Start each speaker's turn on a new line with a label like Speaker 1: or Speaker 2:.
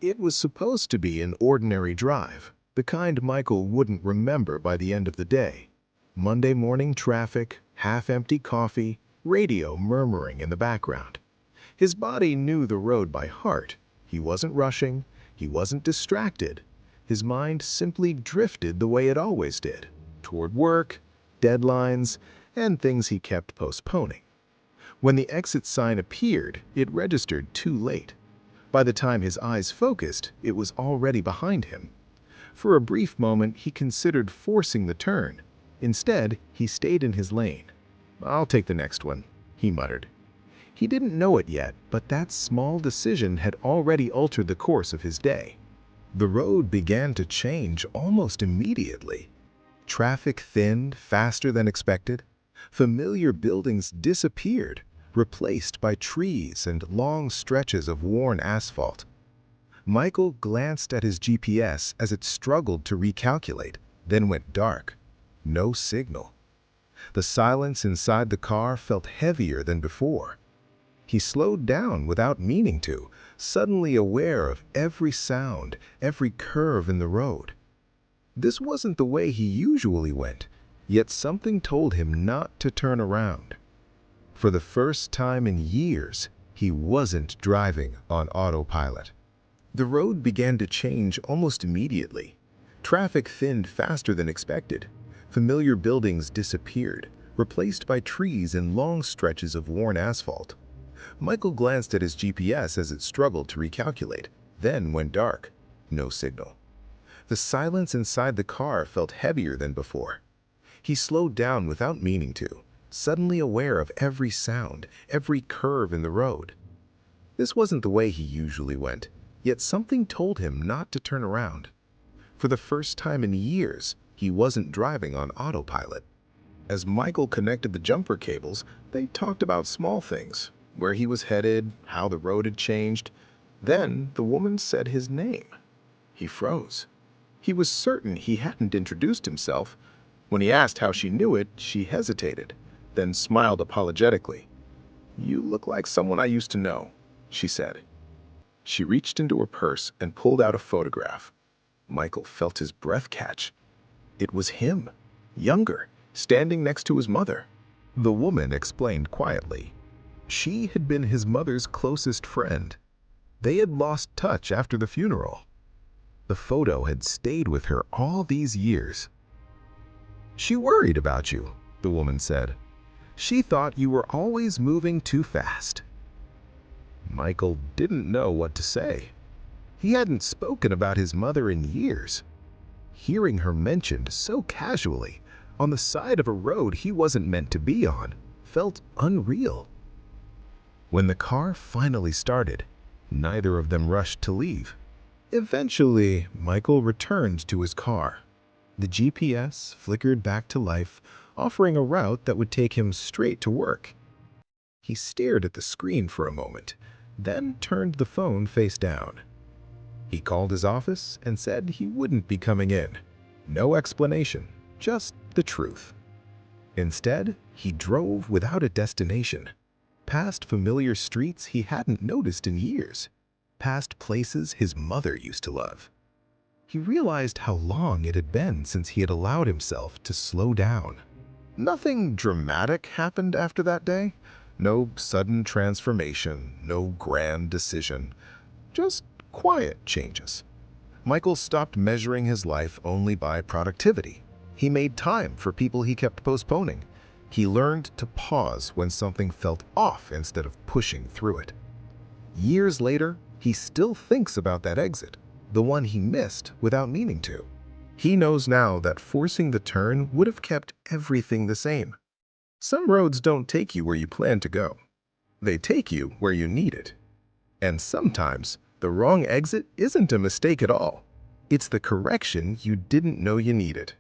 Speaker 1: It was supposed to be an ordinary drive, the kind Michael wouldn't remember by the end of the day. Monday morning traffic, half-empty coffee, radio murmuring in the background. His body knew the road by heart. He wasn't rushing, he wasn't distracted. His mind simply drifted the way it always did, toward work, deadlines, and things he kept postponing. When the exit sign appeared, it registered too late. By the time his eyes focused, it was already behind him. For a brief moment, he considered forcing the turn. Instead, he stayed in his lane. "I'll take the next one," he muttered. He didn't know it yet, but that small decision had already altered the course of his day. The road began to change almost immediately. Traffic thinned faster than expected. Familiar buildings disappeared, replaced by trees and long stretches of worn asphalt. Michael glanced at his GPS as it struggled to recalculate, then went dark. No signal. The silence inside the car felt heavier than before. He slowed down without meaning to, suddenly aware of every sound, every curve in the road. This wasn't the way he usually went, yet something told him not to turn around. For the first time in years, he wasn't driving on autopilot. The road began to change almost immediately. Traffic thinned faster than expected. Familiar buildings disappeared, replaced by trees and long stretches of worn asphalt. Michael glanced at his GPS as it struggled to recalculate, then went dark. No signal. The silence inside the car felt heavier than before. He slowed down without meaning to, suddenly aware of every sound, every curve in the road. This wasn't the way he usually went, yet something told him not to turn around. For the first time in years, he wasn't driving on autopilot. As Michael connected the jumper cables, they talked about small things, where he was headed, how the road had changed. Then the woman said his name. He froze. He was certain he hadn't introduced himself. When he asked how she knew it, she hesitated, then smiled apologetically. "You look like someone I used to know," she said. She reached into her purse and pulled out a photograph. Michael felt his breath catch. It was him, younger, standing next to his mother. The woman explained quietly. She had been his mother's closest friend. They had lost touch after the funeral. The photo had stayed with her all these years. "She worried about you," the woman said. "She thought you were always moving too fast." Michael didn't know what to say. He hadn't spoken about his mother in years. Hearing her mentioned so casually, on the side of a road he wasn't meant to be on, felt unreal. When the car finally started, neither of them rushed to leave. Eventually, Michael returned to his car. The GPS flickered back to life, offering a route that would take him straight to work. He stared at the screen for a moment, then turned the phone face down. He called his office and said he wouldn't be coming in. No explanation, just the truth. Instead, he drove without a destination, past familiar streets he hadn't noticed in years, past places his mother used to love. He realized how long it had been since he had allowed himself to slow down. Nothing dramatic happened after that day. No sudden transformation, no grand decision, just quiet changes. Michael stopped measuring his life only by productivity. He made time for people he kept postponing. He learned to pause when something felt off instead of pushing through it. Years later, he still thinks about that exit, the one he missed without meaning to. He knows now that forcing the turn would have kept everything the same. Some roads don't take you where you plan to go. They take you where you need it. And sometimes, the wrong exit isn't a mistake at all. It's the correction you didn't know you needed.